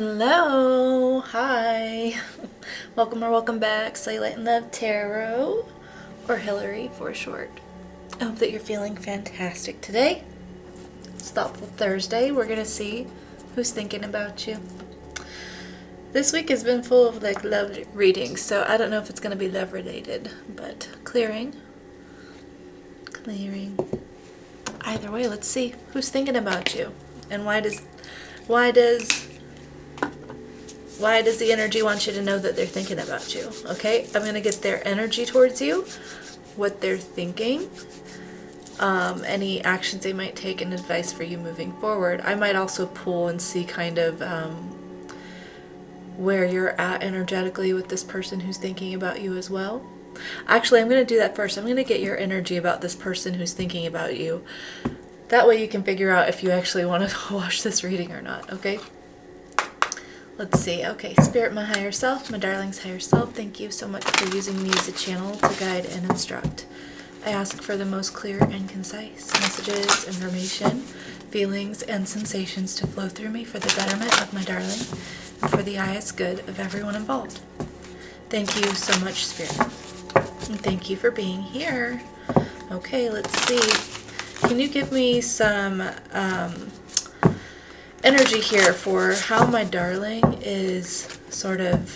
Hello, hi, welcome or welcome back, Slay Light and Love Tarot, or Hillary for short. I hope that you're feeling fantastic today. It's Thoughtful Thursday. We're going to see who's thinking about you. This week has been full of love readings, so I don't know if it's going to be love related, but clearing. Either way, let's see who's thinking about you, and why does the energy want you to know that they're thinking about you? Okay, I'm going to get their energy towards you, what they're thinking, any actions they might take, and advice for you moving forward. I might also pull and see kind of where you're at energetically with this person who's thinking about you as well. Actually, I'm going to do that first. I'm going to get your energy about this person who's thinking about you. That way you can figure out if you actually want to watch this reading or not, okay? Let's see. Okay, Spirit, my higher self, my darling's higher self, thank you so much for using me as a channel to guide and instruct. I ask for the most clear and concise messages, information, feelings, and sensations to flow through me for the betterment of my darling and for the highest good of everyone involved. Thank you so much, Spirit. And thank you for being here. Okay, let's see. Can you give me some energy here for how my darling is sort of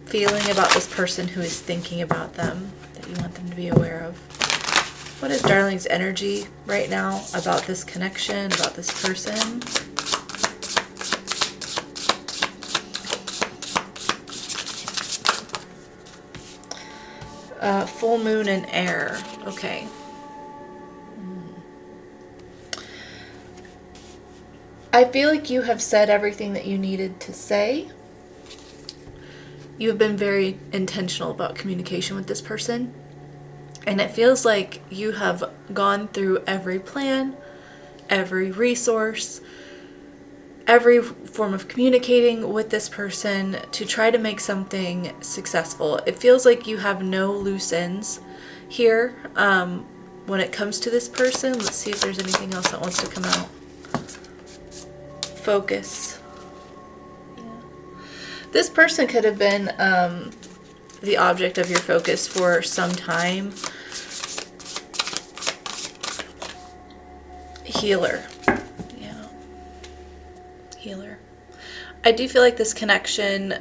feeling about this person who is thinking about them, that you want them to be aware of? What is darling's energy right now about this connection, about this person? Full moon and air. Okay. I feel like you have said everything that you needed to say. You've been very intentional about communication with this person. And it feels like you have gone through every plan, every resource, every form of communicating with this person to try to make something successful. It feels like you have no loose ends here when it comes to this person. Let's see if there's anything else that wants to come out. Focus. Yeah. This person could have been the object of your focus for some time. Healer. Yeah. Healer. I do feel like this connection,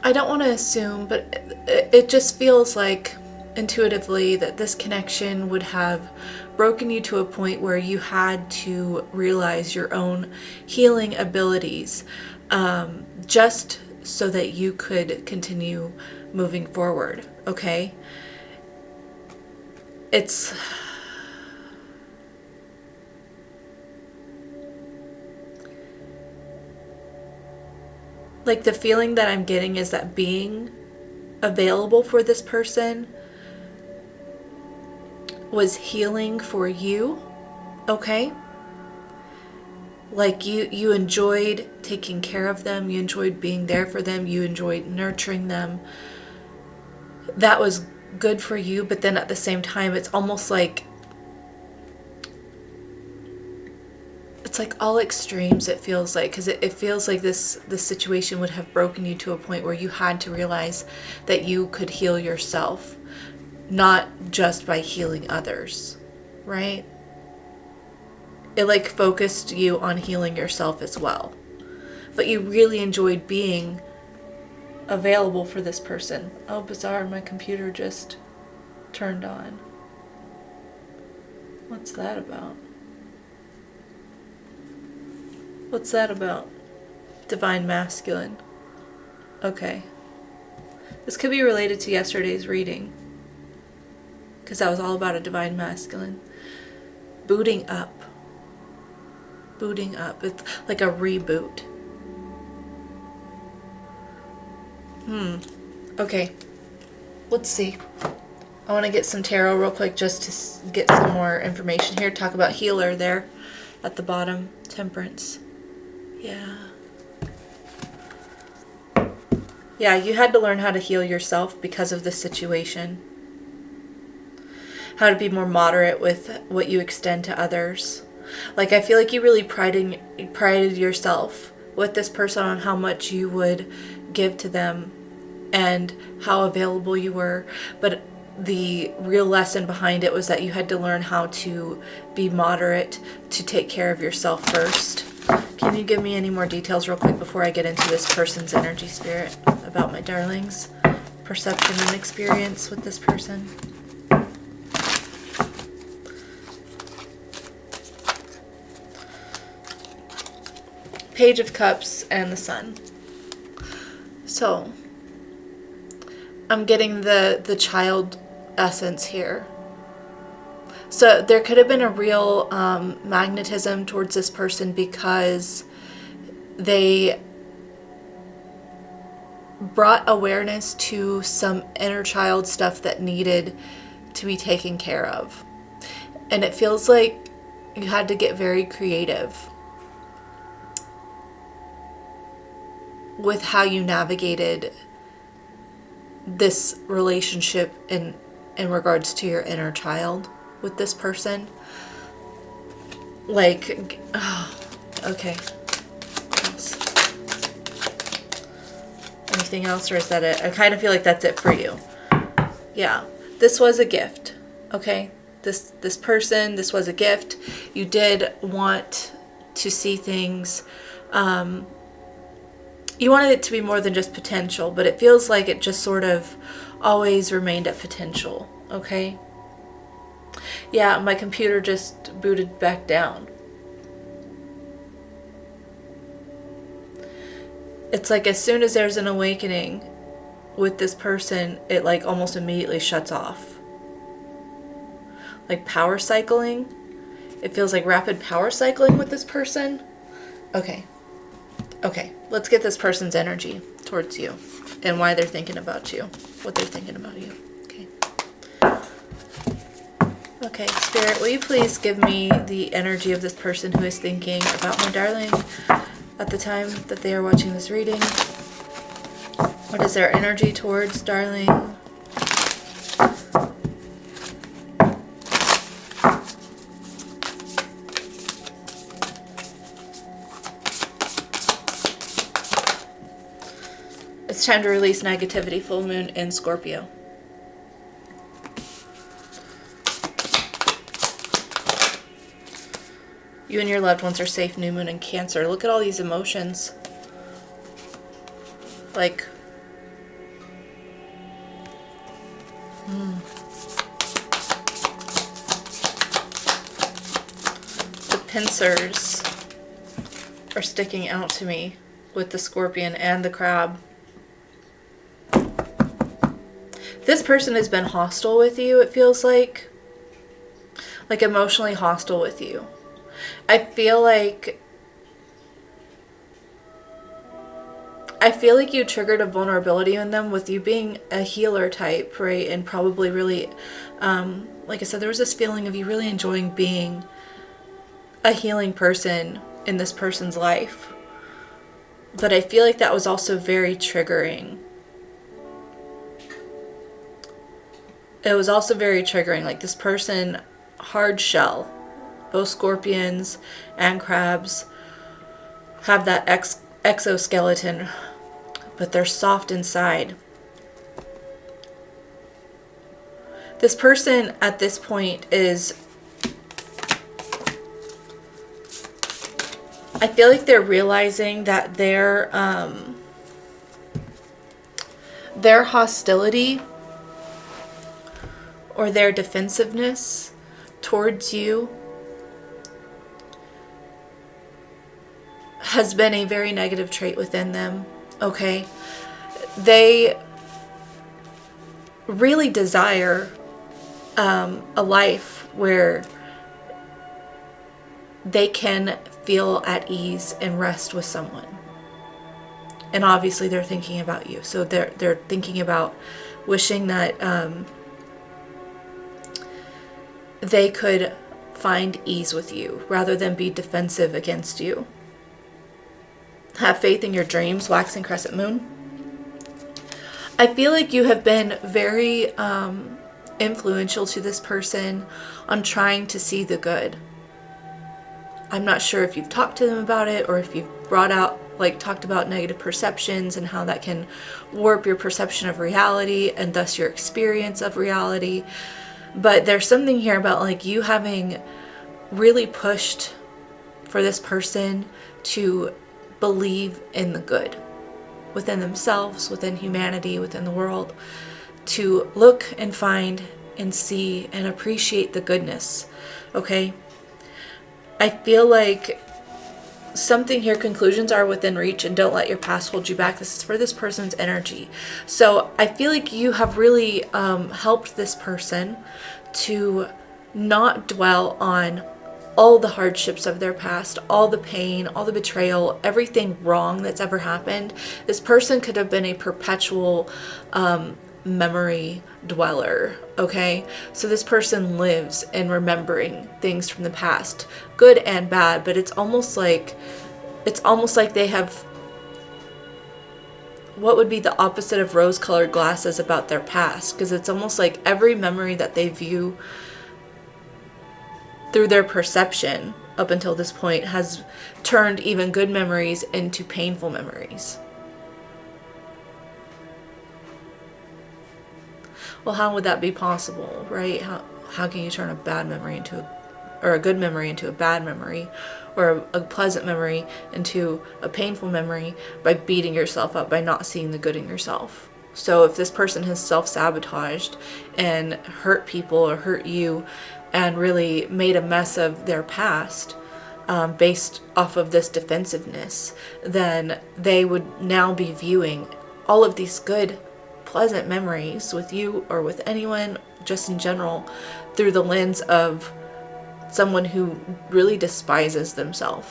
I don't want to assume, but it just feels like intuitively that this connection would have broken you to a point where you had to realize your own healing abilities, just so that you could continue moving forward, okay? It's like the feeling that I'm getting is that being available for this person was healing for you, okay? Like you enjoyed taking care of them, you enjoyed being there for them, you enjoyed nurturing them. That was good for you, but then at the same time, it's almost like it's like all extremes, it feels like, because it feels like this situation would have broken you to a point where you had to realize that you could heal yourself, not just by healing others, right? It like focused you on healing yourself as well. But you really enjoyed being available for this person. Oh, bizarre, my computer just turned on. What's that about? What's that about? Divine masculine. Okay. This could be related to yesterday's reading, because that was all about a divine masculine. Booting up. Booting up. It's like a reboot. Okay. Let's see. I want to get some tarot real quick just to get some more information here. Talk about healer there at the bottom. Temperance. Yeah. Yeah, you had to learn how to heal yourself because of this situation. How to be more moderate with what you extend to others. Like, I feel like you really prided yourself with this person on how much you would give to them and how available you were. But the real lesson behind it was that you had to learn how to be moderate, to take care of yourself first. Can you give me any more details real quick before I get into this person's energy, spirit, about my darlings' perception and experience with this person? Page of Cups and the Sun. So, I'm getting the child essence here. So there could have been a real magnetism towards this person because they brought awareness to some inner child stuff that needed to be taken care of. And it feels like you had to get very creative with how you navigated this relationship in regards to your inner child with this person. Like, oh, okay. What else? Anything else, or is that it? I kind of feel like that's it for you. Yeah, this was a gift. Okay, this person, this was a gift. You did want to see things. You wanted it to be more than just potential, but it feels like it just sort of always remained at potential, okay? Yeah, my computer just booted back down. It's like as soon as there's an awakening with this person, it like almost immediately shuts off. Like power cycling. It feels like rapid power cycling with this person. Okay, let's get this person's energy towards you and why they're thinking about you, what they're thinking about you. Okay, Spirit, will you please give me the energy of this person who is thinking about my darling at the time that they are watching this reading? What is their energy towards darling? It's time to release negativity, full moon in Scorpio. You and your loved ones are safe, new moon in Cancer. Look at all these emotions. Like, the pincers are sticking out to me with the Scorpion and the Crab. This person has been hostile with you, it feels like emotionally hostile with you. I feel like you triggered a vulnerability in them with you being a healer type, right? And probably really, like I said, there was this feeling of you really enjoying being a healing person in this person's life. But I feel like that was also very triggering. It was also very triggering, like this person, hard shell. Both Scorpions and Crabs have that exoskeleton, but they're soft inside. This person at this point is, I feel like they're realizing that their hostility or their defensiveness towards you has been a very negative trait within them, okay? They really desire a life where they can feel at ease and rest with someone. And obviously they're thinking about you. So they're thinking about wishing that they could find ease with you rather than be defensive against you. Have faith in your dreams, waxing crescent moon. I feel like you have been very influential to this person on trying to see the good. I'm not sure if you've talked to them about it, or if you've talked about negative perceptions and how that can warp your perception of reality and thus your experience of reality. But there's something here about like you having really pushed for this person to believe in the good within themselves, within humanity, within the world, to look and find and see and appreciate the goodness. Okay? I feel like something here, conclusions are within reach, and don't let your past hold you back. This is for this person's energy. So I feel like you have really helped this person to not dwell on all the hardships of their past, all the pain, all the betrayal, everything wrong that's ever happened. This person could have been a perpetual memory dweller, okay? So this person lives in remembering things from the past, good and bad, but it's almost like they have what would be the opposite of rose-colored glasses about their past, because it's almost like every memory that they view through their perception up until this point has turned even good memories into painful memories. Well, how would that be possible, right? How can you turn a bad memory into a good memory into a bad memory, or a pleasant memory into a painful memory by beating yourself up, by not seeing the good in yourself? So if this person has self-sabotaged and hurt people or hurt you and really made a mess of their past based off of this defensiveness, then they would now be viewing all of these good, pleasant memories with you or with anyone, just in general, through the lens of someone who really despises themselves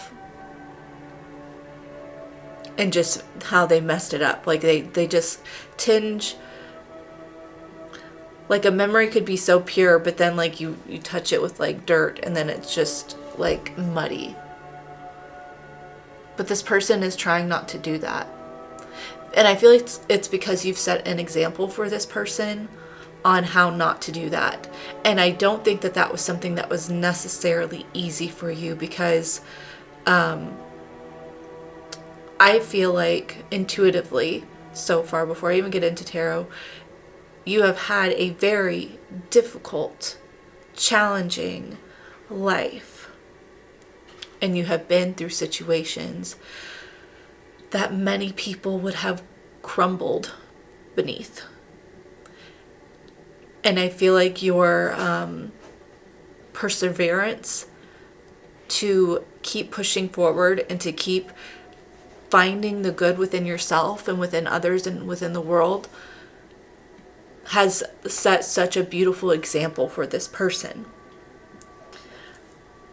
and just how they messed it up. Like they just tinge, like a memory could be so pure, but then like you touch it with like dirt and then it's just like muddy. But this person is trying not to do that. And I feel like it's because you've set an example for this person on how not to do that. And I don't think that was something that was necessarily easy for you, because I feel like intuitively so far, before I even get into tarot, you have had a very difficult, challenging life. And you have been through situations that many people would have crumbled beneath. And I feel like your perseverance to keep pushing forward and to keep finding the good within yourself and within others and within the world has set such a beautiful example for this person.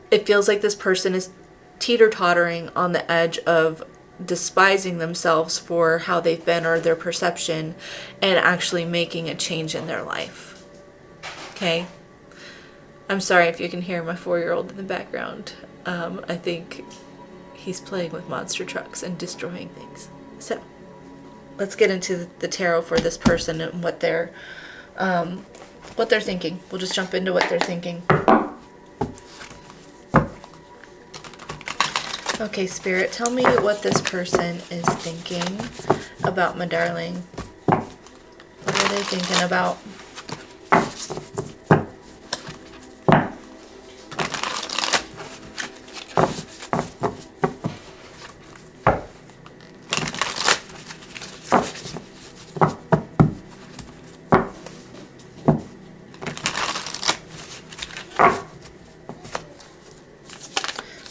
It feels like this person is teeter-tottering on the edge of despising themselves for how they've been or their perception, and actually making a change in their life. Okay? I'm sorry if you can hear my 4-year-old in the background. I think he's playing with monster trucks and destroying things. So let's get into the tarot for this person and what they're thinking. We'll just jump into what they're thinking. Okay, Spirit, tell me what this person is thinking about my darling. What are they thinking about?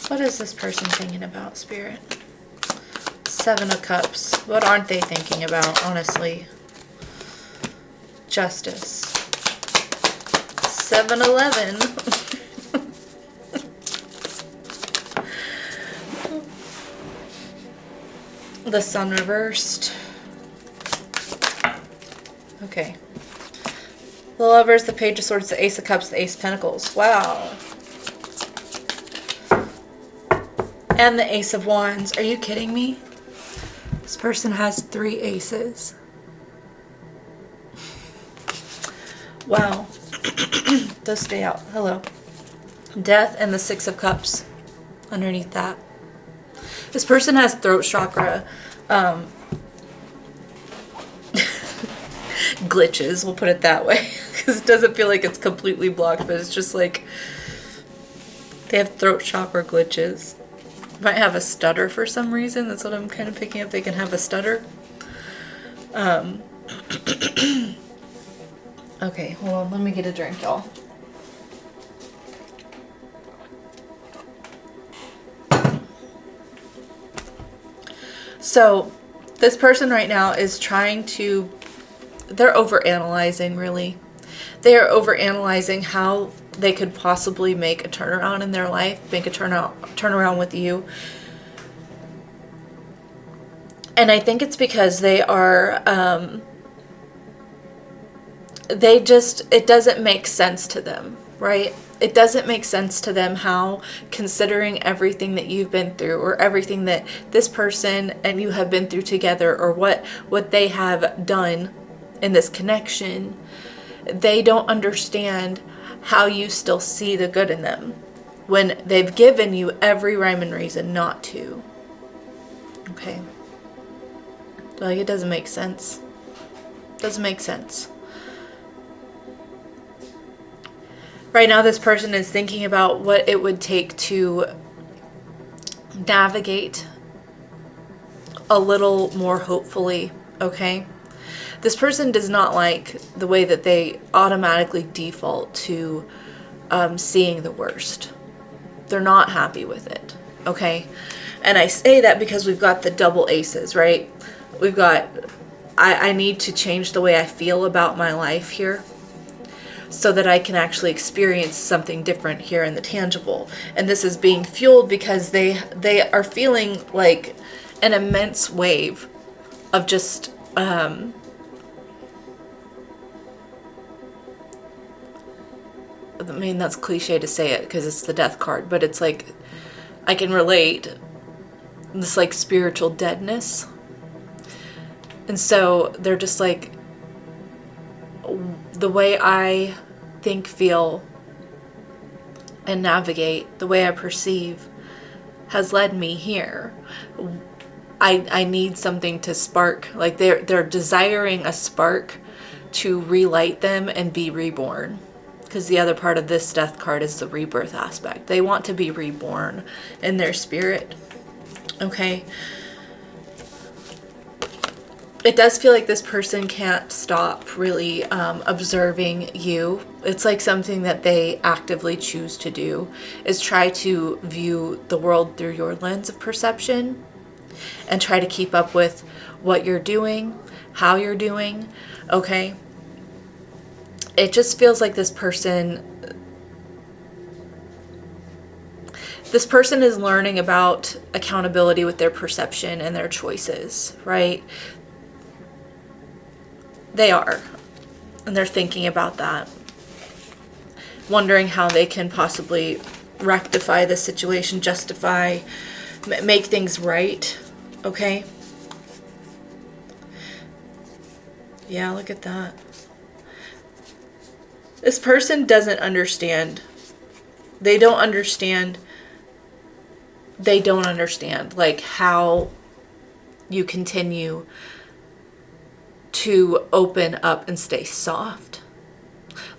What is this person thinking about, Spirit? 7 of Cups. What aren't they thinking about, honestly? Justice. 7-Eleven. The Sun reversed. Okay. The Lovers, the Page of Swords, the Ace of Cups, the Ace of Pentacles. Wow. And the Ace of Wands. Are you kidding me? This person has 3 aces. Wow. Those stay out. Hello. Death and the 6 of Cups. underneath that. This person has throat chakra glitches, we'll put it that way, because it doesn't feel like it's completely blocked, but it's just like they have throat chakra glitches. Might have a stutter for some reason. That's what I'm kind of picking up. They can have a stutter. Okay, hold on. Let me get a drink, y'all. So this person right now is trying to, they're overanalyzing, really. They are overanalyzing how they could possibly make a turnaround in their life, make a turnaround with you. And I think it's because they are, it doesn't make sense to them, right? It doesn't make sense to them how, considering everything that you've been through, or everything that this person and you have been through together, or what they have done in this connection, they don't understand how you still see the good in them when they've given you every rhyme and reason not to. Okay. Like, it doesn't make sense. Doesn't make sense. Right now, this person is thinking about what it would take to navigate a little more hopefully, okay? This person does not like the way that they automatically default to seeing the worst. They're not happy with it, okay? And I say that because we've got the double aces, right? We've got, I need to change the way I feel about my life here, so that I can actually experience something different here in the tangible. And this is being fueled because they are feeling like an immense wave of just I mean, that's cliche to say it because it's the death card, but it's like, I can relate, this like spiritual deadness. And so they're just like, the way I think, feel, and navigate, the way I perceive, has led me here. I need something to spark, like they're desiring a spark to relight them and be reborn. Because the other part of this death card is the rebirth aspect. They want to be reborn in their spirit. Okay. It does feel like this person can't stop really observing you. It's like something that they actively choose to do is try to view the world through your lens of perception and try to keep up with what you're doing, how you're doing, okay? It just feels like this person is learning about accountability with their perception and their choices, right? They are. And they're thinking about that. Wondering how they can possibly rectify the situation, justify, make things right. Okay? Yeah, look at that. This person doesn't understand. They don't understand like how you continue to open up and stay soft.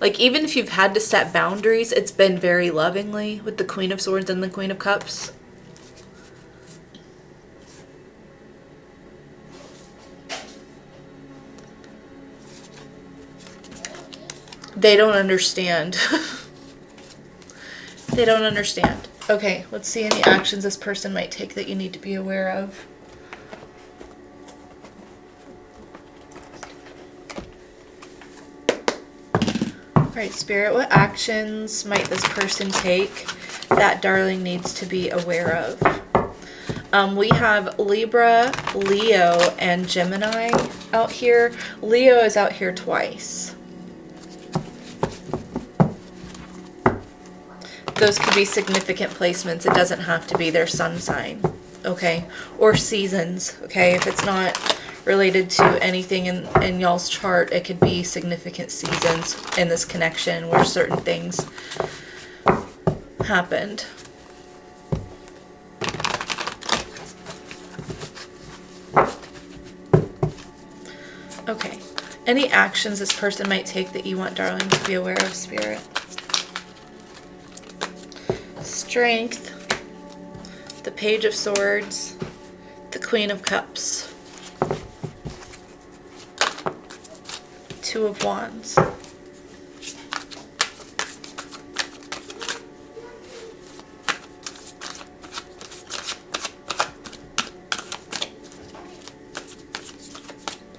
Like, even if you've had to set boundaries, it's been very lovingly with the Queen of Swords and the Queen of Cups. They don't understand. They don't understand. Okay, let's see any actions this person might take that you need to be aware of. Alright, Spirit, what actions might this person take that darling needs to be aware of? We have Libra, Leo, and Gemini out here. Leo is out here twice. Those could be significant placements. It doesn't have to be their sun sign, okay? Or seasons, okay? If it's not related to anything in y'all's chart, it could be significant seasons in this connection where certain things happened. Any actions this person might take that you want darling to be aware of, Spirit. Strength, the Page of Swords, the Queen of Cups, Two of Wands.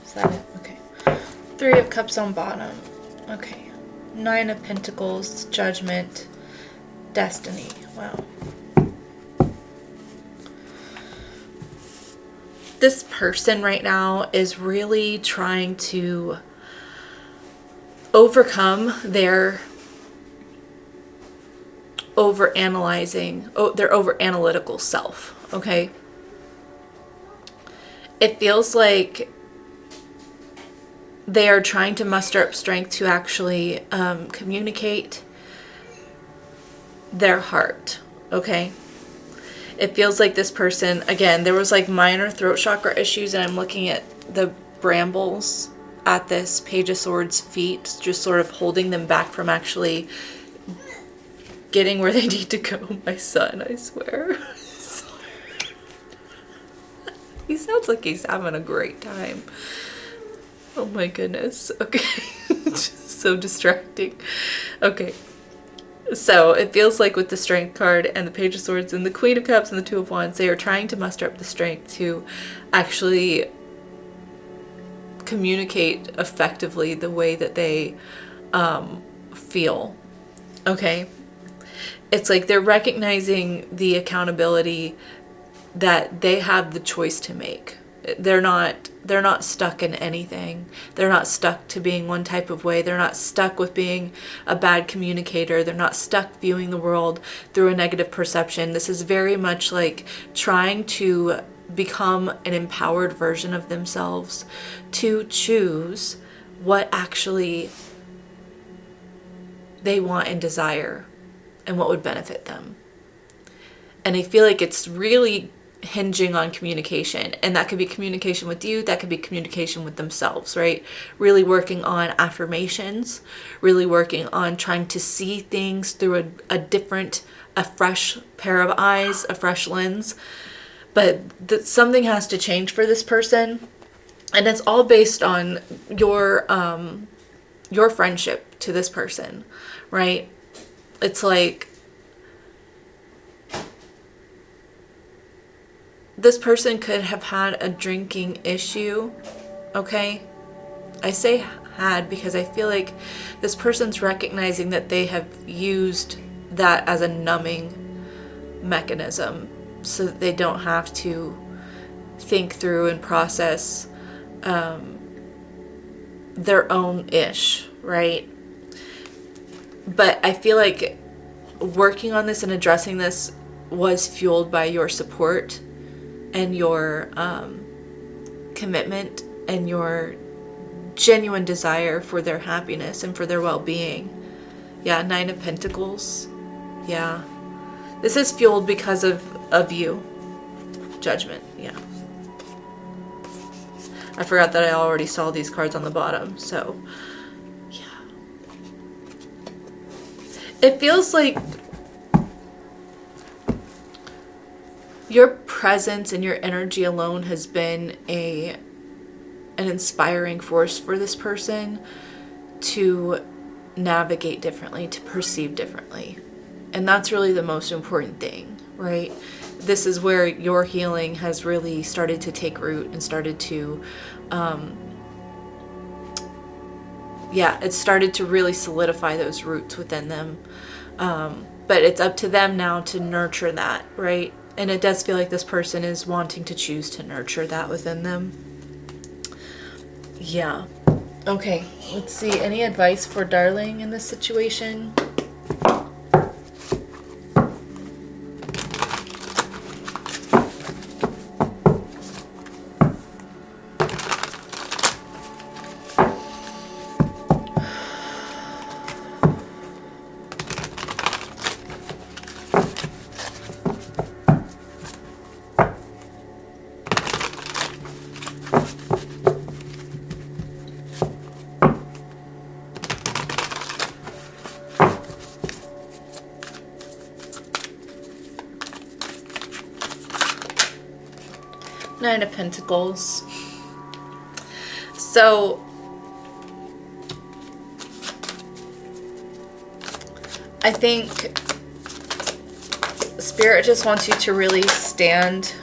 Is that it? Okay. Three of Cups on bottom. Okay. Nine of Pentacles, Judgment, Destiny. Wow. This person right now is really trying to overcome their their over-analytical self, okay? It feels like they are trying to muster up strength to actually communicate their heart, okay? It feels like this person, again, there was like minor throat chakra issues, and I'm looking at the brambles at this Page of Swords feet, just sort of holding them back from actually getting where they need to go. My son, I swear. He sounds like he's having a great time. Oh my goodness. Okay. Just so distracting. Okay. So it feels like with the Strength card and the Page of Swords and the Queen of Cups and the Two of Wands, they are trying to muster up the strength to actually communicate effectively the way that they feel. Okay? It's like they're recognizing the accountability that they have the choice to make. They're not stuck in anything. They're not stuck to being one type of way. They're not stuck with being a bad communicator. They're not stuck viewing the world through a negative perception. This is very much like trying to become an empowered version of themselves to choose what actually they want and desire and what would benefit them. And I feel like it's really hinging on communication, and that could be communication with you, that could be communication with themselves, right? Really working on affirmations, really working on trying to see things through a fresh pair of eyes, a fresh lens. But something has to change for this person, and it's all based on your friendship to this person, right? It's like this person could have had a drinking issue, okay? I say had because I feel like this person's recognizing that they have used that as a numbing mechanism so that they don't have to think through and process their own ish, right? But I feel like working on this and addressing this was fueled by your support and your commitment and your genuine desire for their happiness and for their well-being. Yeah, Nine of Pentacles. Yeah. This is fueled because of you. Judgment, yeah. I forgot that I already saw these cards on the bottom, so yeah. It feels like your presence and your energy alone has been an inspiring force for this person to navigate differently, to perceive differently. And that's really the most important thing, right? This is where your healing has really started to take root and started to, it started to really solidify those roots within them. But it's up to them now to nurture that, right? And it does feel like this person is wanting to choose to nurture that within them. Yeah. Okay, let's see. Any advice for darling in this situation? Nine of Pentacles. So I think Spirit just wants you to really stand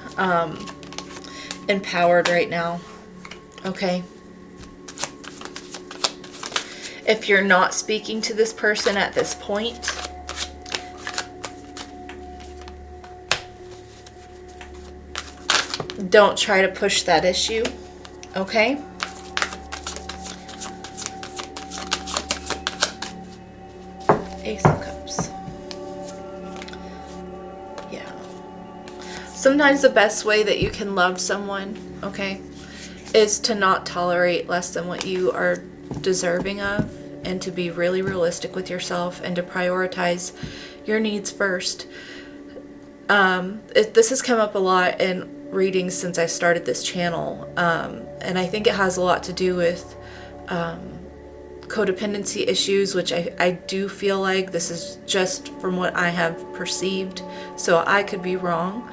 empowered right now. Okay? If you're not speaking to this person at this point, don't try to push that issue. Okay? Ace of Cups. Yeah. Sometimes the best way that you can love someone, okay, is to not tolerate less than what you are deserving of, and to be really realistic with yourself and to prioritize your needs first. This has come up a lot in readings since I started this channel, and I think it has a lot to do with codependency issues, which I do feel like this is just from what I have perceived, so I could be wrong,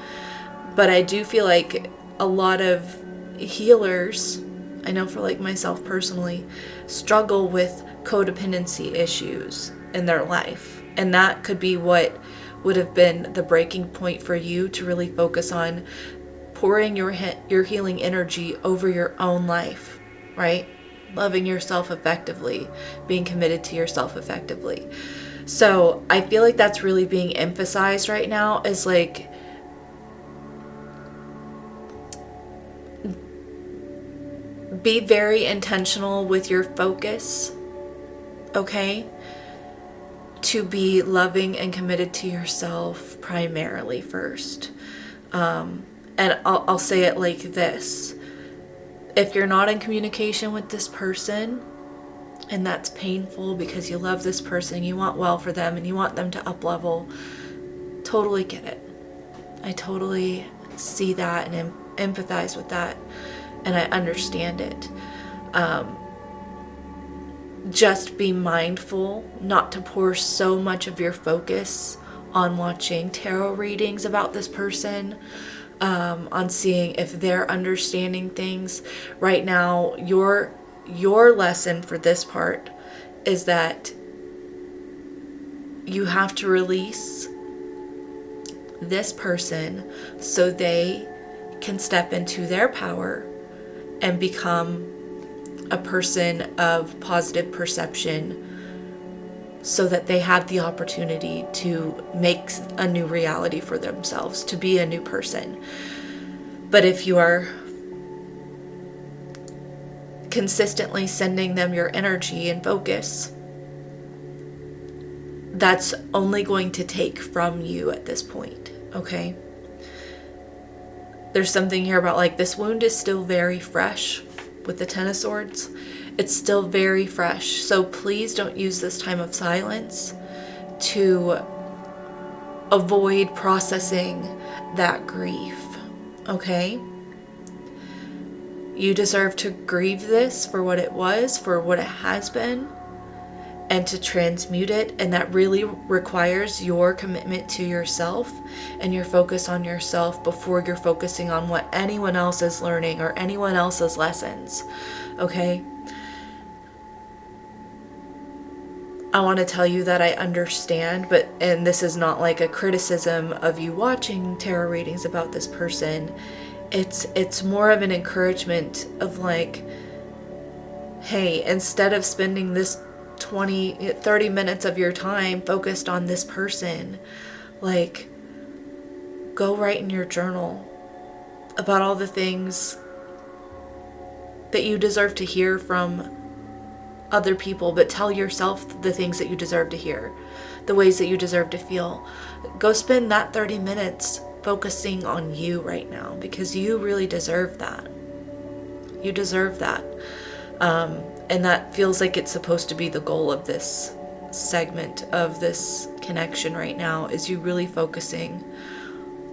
but I do feel like a lot of healers, I know for like myself personally, struggle with codependency issues in their life, and that could be what would have been the breaking point for you to really focus on pouring your healing energy over your own life, right? Loving yourself effectively, being committed to yourself effectively. So I feel like that's really being emphasized right now, is like be very intentional with your focus, okay? To be loving and committed to yourself primarily first. And I'll say it like this. If you're not in communication with this person, and that's painful because you love this person, you want well for them, and you want them to up level, totally get it. I totally see that and empathize with that, and I understand it. Just be mindful not to pour so much of your focus on watching tarot readings about this person, on seeing if they're understanding things. Right now, your lesson for this part is that you have to release this person so they can step into their power and become a person of positive perception, so that they have the opportunity to make a new reality for themselves, to be a new person. But if you are consistently sending them your energy and focus, that's only going to take from you at this point, okay? There's something here about like this wound is still very fresh with the Ten of Swords. It's still very fresh. So please don't use this time of silence to avoid processing that grief, okay? You deserve to grieve this for what it was, for what it has been, and to transmute it. And that really requires your commitment to yourself and your focus on yourself before you're focusing on what anyone else is learning or anyone else's lessons, okay? I want to tell you that I understand, and this is not like a criticism of you watching tarot readings about this person. It's more of an encouragement of like, hey, instead of spending this 30 minutes of your time focused on this person, like, go write in your journal about all the things that you deserve to hear from other people, but tell yourself the things that you deserve to hear, the ways that you deserve to feel. Go spend that 30 minutes focusing on you right now, because you really deserve that. You deserve that. And that feels like it's supposed to be the goal of this segment, of this connection right now, is you really focusing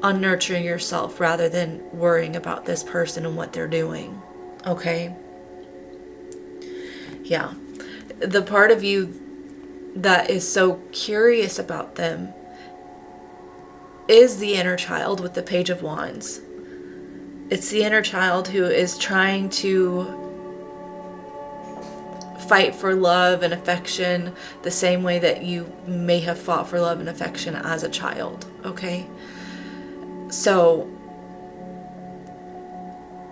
on nurturing yourself rather than worrying about this person and what they're doing. Okay? Yeah. The part of you that is so curious about them is the inner child with the Page of Wands. It's the inner child who is trying to fight for love and affection the same way that you may have fought for love and affection as a child, okay? So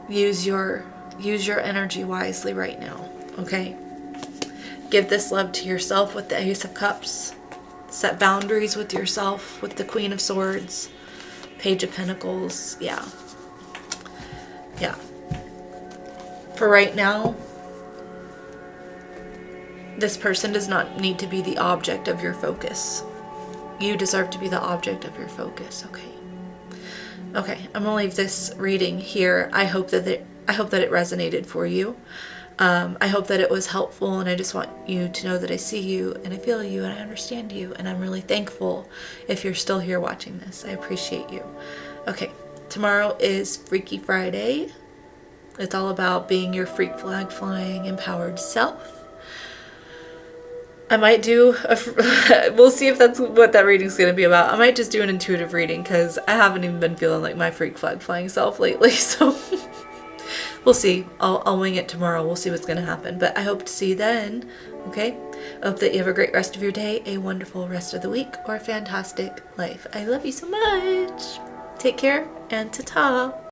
use your energy wisely right now, okay? Give this love to yourself with the Ace of Cups. Set boundaries with yourself with the Queen of Swords, Page of Pentacles. Yeah. For right now, this person does not need to be the object of your focus. You deserve to be the object of your focus, okay? Okay, I'm gonna leave this reading here. I hope that it resonated for you. I hope that it was helpful, and I just want you to know that I see you and I feel you and I understand you, and I'm really thankful if you're still here watching this. I appreciate you. Okay, tomorrow is Freaky Friday. It's all about being your freak flag flying empowered self. I might do we'll see if that's what that reading's going to be about. I might just do an intuitive reading because I haven't even been feeling like my freak flag flying self lately, so we'll see. I'll wing it tomorrow. We'll see what's going to happen, but I hope to see you then, okay? I hope that you have a great rest of your day, a wonderful rest of the week, or a fantastic life. I love you so much. Take care, and ta-ta.